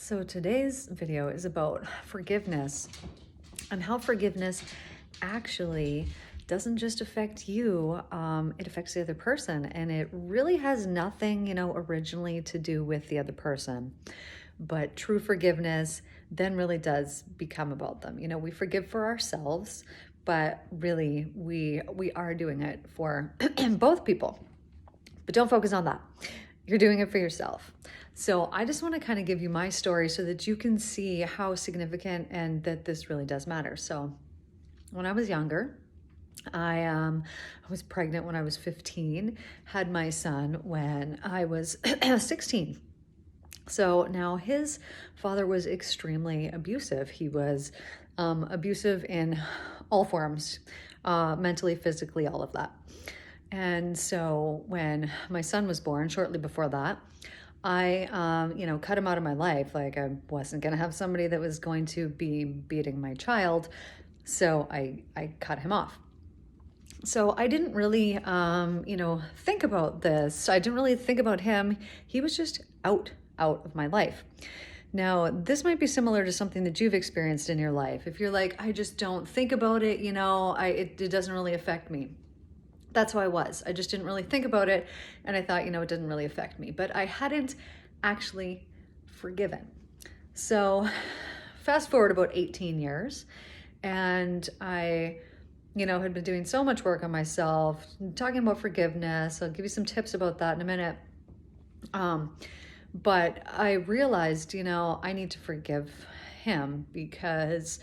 So today's video is about forgiveness and how forgiveness actually doesn't just affect you, it affects the other person. And it really has nothing, originally to do with the other person. But true forgiveness then really does become about them. We forgive for ourselves, but really we are doing it for both people. But don't focus on that. You're doing it for yourself. So I just want to kind of give you my story so that you can see how significant and that this really does matter. So when I was younger, I was pregnant when I was 15, had my son when I was 16. So now his father was extremely abusive. He was abusive in all forms, mentally, physically, all of that. And so when my son was born, shortly before that, I, cut him out of my life. Like I wasn't going to have somebody that was going to be beating my child. So I cut him off. So I didn't really, think about this. I didn't really think about him. He was just out of my life. Now, this might be similar to something that you've experienced in your life. If you're like, I just don't think about it, it doesn't really affect me. That's how I was. I just didn't really think about it. And I thought, it didn't really affect me. But I hadn't actually forgiven. So fast forward about 18 years. And I, had been doing so much work on myself, talking about forgiveness. I'll give you some tips about that in a minute. But I realized, I need to forgive him because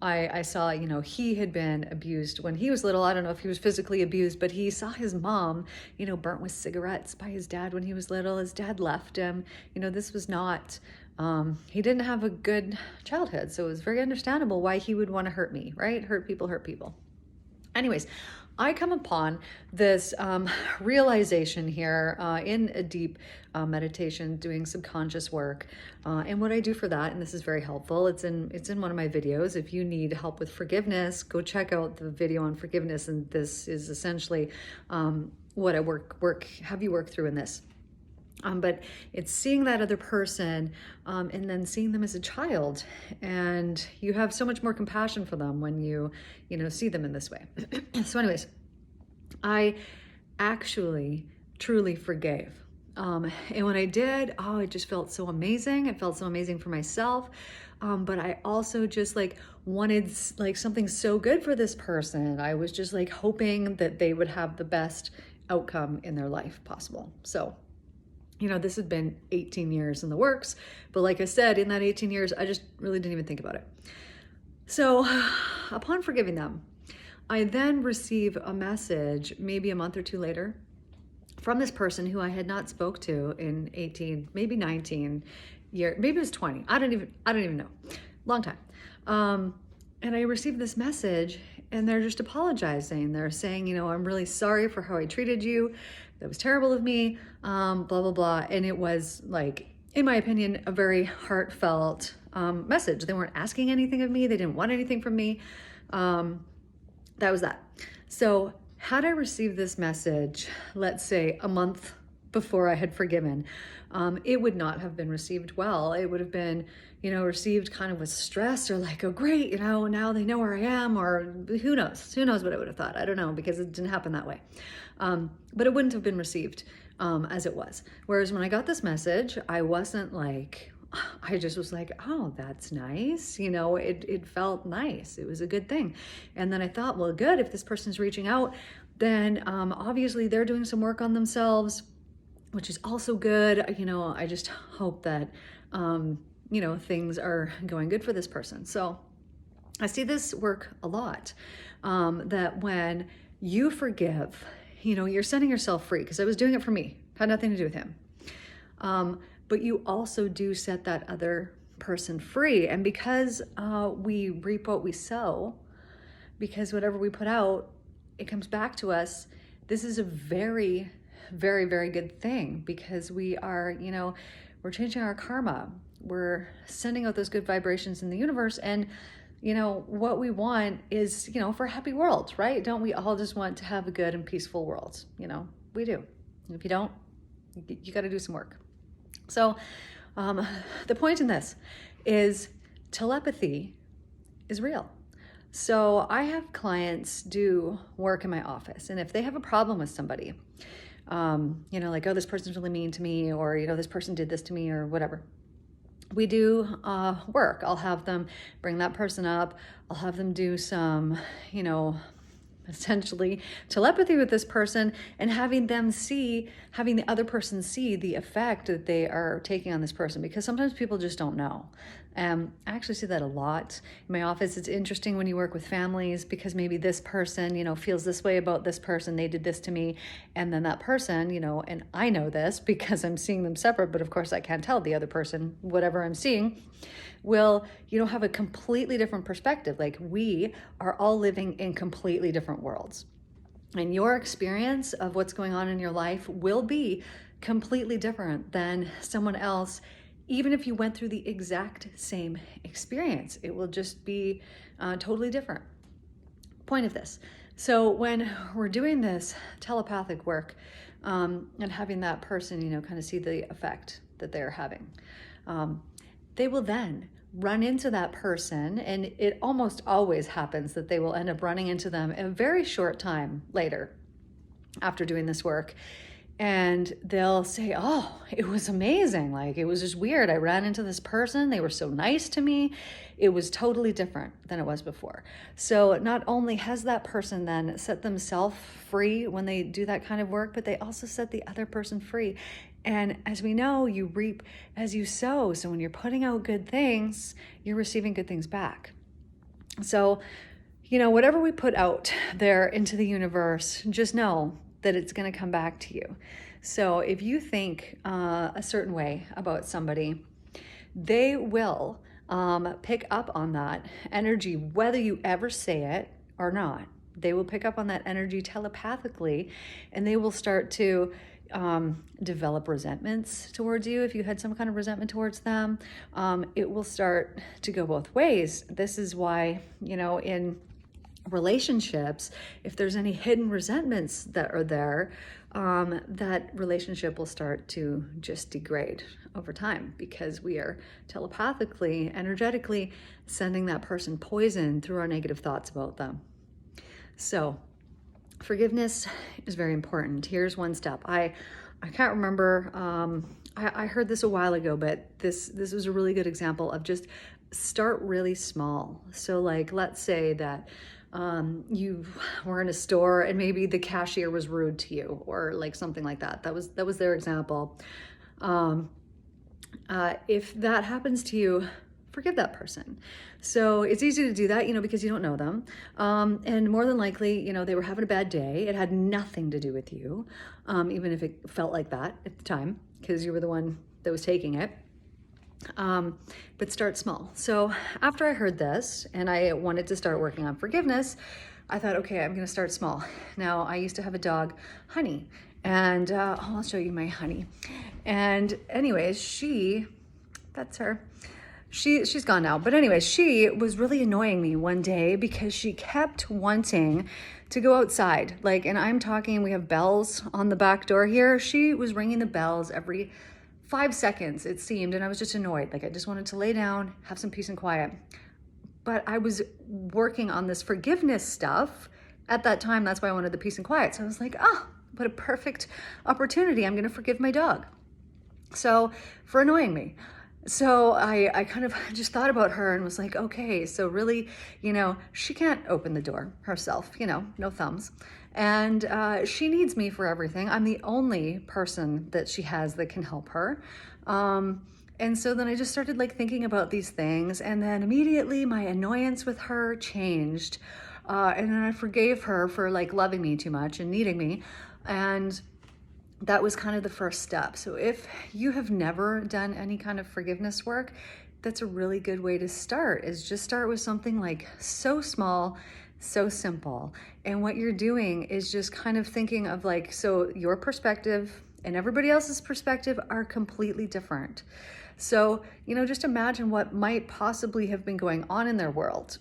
I saw, he had been abused when he was little. I don't know if he was physically abused, but he saw his mom, burnt with cigarettes by his dad when he was little. His dad left him. This was not, he didn't have a good childhood. So it was very understandable why he would want to hurt me, right? Hurt people. Anyways, I come upon this realization here in a deep meditation, doing subconscious work. And what I do for that, and this is very helpful, it's in one of my videos. If you need help with forgiveness, go check out the video on forgiveness. And this is essentially what I have you work through in this. But it's seeing that other person and then seeing them as a child, and you have so much more compassion for them when you see them in this way. So anyways, I actually truly forgave. And when I did, it just felt so amazing. It felt so amazing for myself. But I also just wanted something so good for this person. I was just hoping that they would have the best outcome in their life possible. So this had been 18 years in the works, but like I said, in that 18 years, I just really didn't even think about it. So upon forgiving them, I then receive a message maybe a month or two later from this person who I had not spoke to in 18, maybe 19 years, maybe it was 20. I don't even know. Long time. And I received this message and they're just apologizing. They're saying, I'm really sorry for how I treated you. That was terrible of me, blah, blah, blah. And it was in my opinion, a very heartfelt message. They weren't asking anything of me. They didn't want anything from me. That was that. So had I received this message, let's say a month before I had forgiven, it would not have been received well. It would have been, received kind of with stress or oh, great, now they know where I am, or who knows what I would have thought. I don't know, because it didn't happen that way. But it wouldn't have been received as it was. Whereas when I got this message, I wasn't I just was oh, that's nice. It felt nice. It was a good thing. And then I thought, well, good, if this person's reaching out, then obviously they're doing some work on themselves, which is also good. I just hope that, things are going good for this person. So I see this work a lot, that when you forgive, you're setting yourself free, because I was doing it for me, had nothing to do with him. But you also do set that other person free. And because we reap what we sow, because whatever we put out, it comes back to us. This is a very, very, very good thing, because we are, we're changing our karma. We're sending out those good vibrations in the universe. And, what we want is, for a happy world, right? Don't we all just want to have a good and peaceful world? We do. If you don't, you got to do some work. So The point in this is telepathy is real. So I have clients do work in my office, and if they have a problem with somebody, like, oh, this person's really mean to me, or, this person did this to me, or whatever, we do work. I'll have them bring that person up. I'll have them do some, essentially telepathy with this person, and having the other person see the effect that they are taking on this person, because sometimes people just don't know. I actually see that a lot in my office. It's interesting when you work with families, because maybe this person, feels this way about this person, they did this to me, and then that person, and I know this because I'm seeing them separate, but of course I can't tell the other person whatever I'm seeing, will, have a completely different perspective. Like, we are all living in completely different worlds. And your experience of what's going on in your life will be completely different than someone else, even if you went through the exact same experience. It will just be totally different. Point of this. So when we're doing this telepathic work, and having that person, kind of see the effect that they're having, they will then run into that person, and it almost always happens that they will end up running into them a very short time later after doing this work. And they'll say, oh, it was amazing. Like, it was just weird. I ran into this person. They were so nice to me. It was totally different than it was before. So not only has that person then set themselves free when they do that kind of work, but they also set the other person free. And as we know, you reap as you sow. So when you're putting out good things, you're receiving good things back. So, whatever we put out there into the universe, just know that it's going to come back to you. So if you think a certain way about somebody, they will pick up on that energy, whether you ever say it or not. They will pick up on that energy telepathically, and they will start to develop resentments towards you. If you had some kind of resentment towards them, it will start to go both ways. This is why, in relationships, if there's any hidden resentments that are there, that relationship will start to just degrade over time, because we are telepathically, energetically sending that person poison through our negative thoughts about them. So forgiveness is very important. Here's one step. I can't remember, I heard this a while ago, but this was a really good example of just start really small. So like, let's say that you were in a store and maybe the cashier was rude to you, or like something like that. That was their example. If that happens to you, forgive that person. So it's easy to do that, because you don't know them. And more than likely, they were having a bad day. It had nothing to do with you, even if it felt like that at the time, because you were the one that was taking it. But start small. So after I heard this and I wanted to start working on forgiveness, I thought, okay, I'm going to start small. Now, I used to have a dog, Honey, and I'll show you my Honey. And anyways, that's her. She's gone now. But anyways, she was really annoying me one day because she kept wanting to go outside. Like, and I'm talking, we have bells on the back door here. She was ringing the bells every 5 seconds, it seemed, and I was just annoyed. Like, I just wanted to lay down, have some peace and quiet. But I was working on this forgiveness stuff at that time. That's why I wanted the peace and quiet. So I was like, what a perfect opportunity. I'm going to forgive my dog. So for annoying me. So I kind of just thought about her and was like, okay, so really, she can't open the door herself, no thumbs. And she needs me for everything. I'm the only person that she has that can help her. And so then I just started like thinking about these things, and then immediately my annoyance with her changed. And then I forgave her for like loving me too much and needing me. And that was kind of the first step. So if you have never done any kind of forgiveness work, that's a really good way to start, is just start with something like so small, so simple. And what you're doing is just kind of thinking of like, so your perspective and everybody else's perspective are completely different. So, just imagine what might possibly have been going on in their world,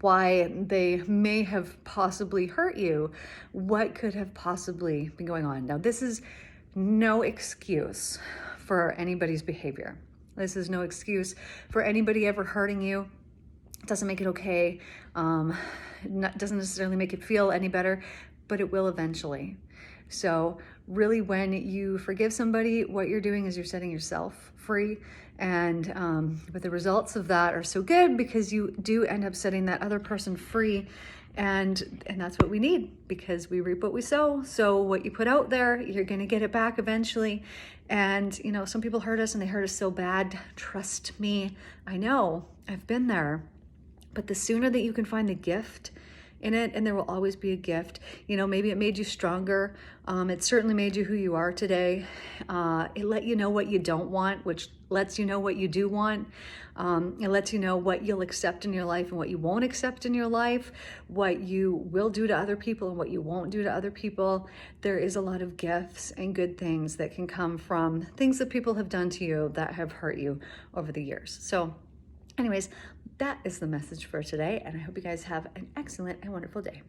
why they may have possibly hurt you, what could have possibly been going on. Now, this is no excuse for anybody's behavior. This is no excuse for anybody ever hurting you. It doesn't make it okay. Doesn't necessarily make it feel any better, but it will eventually. So really, when you forgive somebody, what you're doing is you're setting yourself free. And but the results of that are so good because you do end up setting that other person free. And that's what we need, because we reap what we sow. So what you put out there, you're going to get it back eventually. And, you know, some people hurt us and they hurt us so bad. Trust me, I know, I've been there. But the sooner that you can find the gift in it, and there will always be a gift. You know, maybe it made you stronger. It certainly made you who you are today. It let you know what you don't want, which lets you know what you do want. It lets you know what you'll accept in your life and what you won't accept in your life, what you will do to other people and what you won't do to other people. There is a lot of gifts and good things that can come from things that people have done to you that have hurt you over the years. So anyways, that is the message for today, and I hope you guys have an excellent and wonderful day.